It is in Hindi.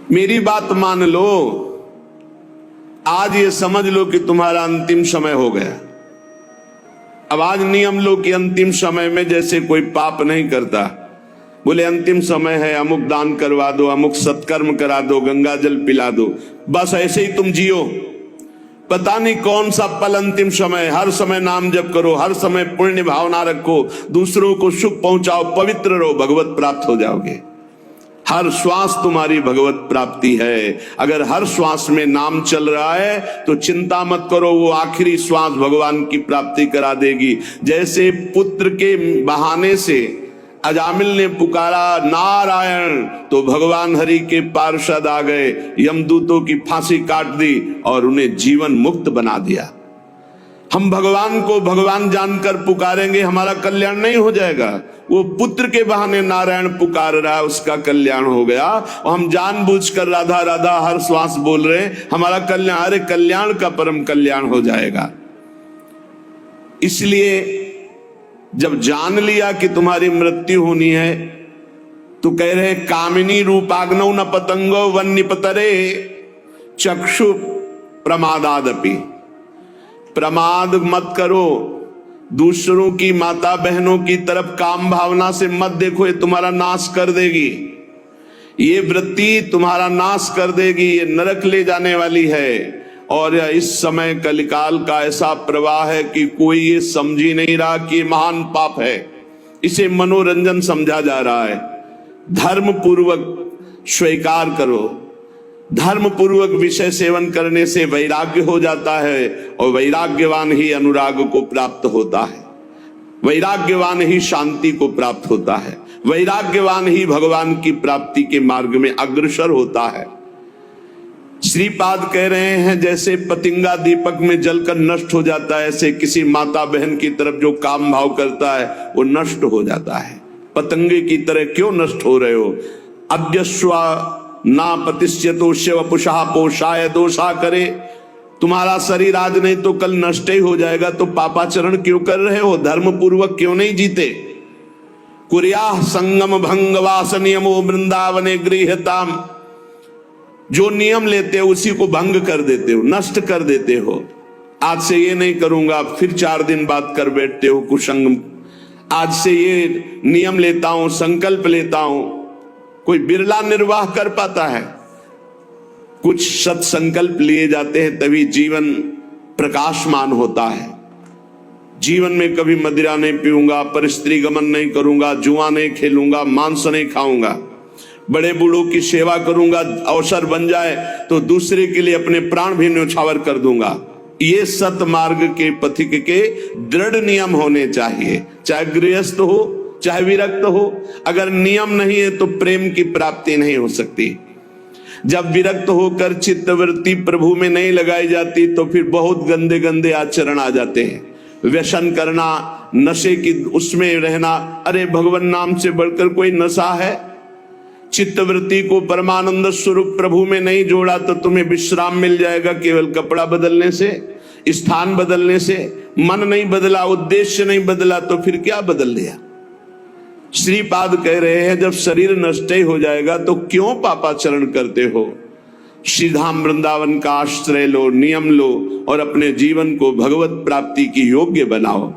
मेरी बात मान लो, आज ये समझ लो कि तुम्हारा अंतिम समय हो गया। अब आज नियम लो कि अंतिम समय में जैसे कोई पाप नहीं करता, बोले अंतिम समय है, अमुक दान करवा दो, अमुक सत्कर्म करा दो, गंगा जल पिला दो, बस ऐसे ही तुम जियो। पता नहीं कौन सा पल अंतिम समय। हर समय नाम जप करो, हर समय पुण्य भावना रखो, दूसरों को सुख पहुंचाओ, पवित्र रहो, भगवत प्राप्त हो जाओगे। हर श्वास तुम्हारी भगवत प्राप्ति है। अगर हर श्वास में नाम चल रहा है तो चिंता मत करो, वो आखिरी श्वास भगवान की प्राप्ति करा देगी। जैसे पुत्र के बहाने से अजामिल ने पुकारा नारायण, तो भगवान हरि के पार्षद आ गए, यमदूतों की फांसी काट दी और उन्हें जीवन मुक्त बना दिया। हम भगवान को भगवान जानकर पुकारेंगे, हमारा कल्याण नहीं हो जाएगा। वो पुत्र के बहाने नारायण पुकार रहा है, उसका कल्याण हो गया। और हम जानबूझकर राधा राधा हर श्वास बोल रहे हैं, हमारा कल्याण, अरे कल्याण का परम कल्याण हो जाएगा। इसलिए जब जान लिया कि तुम्हारी मृत्यु होनी है, तो कह रहे कामिनी रूपाग्नौ न पतंगो वन निपतरे चक्षु प्रमादादपि। प्रमाद मत करो, दूसरों की माता बहनों की तरफ काम भावना से मत देखो, ये तुम्हारा नाश कर देगी। ये वृत्ति तुम्हारा नाश कर देगी, ये नरक ले जाने वाली है। और इस समय कलिकाल का ऐसा प्रवाह है कि कोई ये समझ ही नहीं रहा कि महान पाप है, इसे मनोरंजन समझा जा रहा है। धर्म पूर्वक स्वीकार करो। धर्म पूर्वक विषय सेवन करने से वैराग्य हो जाता है, और वैराग्यवान ही अनुराग को प्राप्त होता है, वैराग्यवान ही शांति को प्राप्त होता है, वैराग्यवान ही भगवान की प्राप्ति के मार्ग में अग्रसर होता है। श्रीपाद कह रहे हैं जैसे पतिंगा दीपक में जलकर नष्ट हो जाता है, ऐसे किसी माता बहन की तरफ जो काम भाव करता है वो नष्ट हो जाता है। पतंगे की तरह क्यों नष्ट हो रहे हो? अद्यस्वा ना प्रतिष्यतो शिव पुषा पोषाय दोषा करे। तुम्हारा शरीर आज नहीं तो कल नष्ट ही हो जाएगा, तो पापाचरण क्यों कर रहे हो? धर्म पूर्वक क्यों नहीं जीते? कुर्याः संगम भंग वास नियमो वृंदावने गृह्यताम। जो नियम लेते हो उसी को भंग कर देते हो, नष्ट कर देते हो। आज से ये नहीं करूंगा, फिर 4 दिन बाद कर बैठते हो कुसंग। आज से ये नियम लेता हूं, संकल्प लेता हूं। कोई बिरला निर्वाह कर पाता है। कुछ सत्संकल्प लिए जाते हैं तभी जीवन प्रकाशमान होता है। जीवन में कभी मदिरा नहीं पीऊंगा, परस्त्री गमन नहीं करूंगा, जुआ नहीं खेलूंगा, मांस नहीं खाऊंगा, बड़े बूढ़ों की सेवा करूंगा, अवसर बन जाए तो दूसरे के लिए अपने प्राण भी न्यौछावर कर दूंगा। ये सत मार्ग के पथिक के दृढ़ नियम होने चाहिए, चाहे गृहस्थ हो चाहे विरक्त हो। अगर नियम नहीं है तो प्रेम की प्राप्ति नहीं हो सकती। जब विरक्त होकर चित्तवृत्ति प्रभु में नहीं लगाई जाती तो फिर बहुत गंदे गंदे आचरण आ जाते हैं। व्यसन करना, नशे की उसमें रहना, अरे भगवान नाम से बढ़कर कोई नशा है? चित्तवृत्ति को परमानंद स्वरूप प्रभु में नहीं जोड़ा तो तुम्हें विश्राम मिल जाएगा केवल कपड़ा बदलने से, स्थान बदलने से। मन नहीं बदला, उद्देश्य नहीं बदला, तो फिर क्या बदल लिया? श्रीपाद कह रहे हैं जब शरीर नष्ट ही हो जाएगा तो क्यों पापाचरण करते हो? श्रीधाम वृंदावन का आश्रय लो, नियम लो और अपने जीवन को भगवत प्राप्ति की योग्य बनाओ।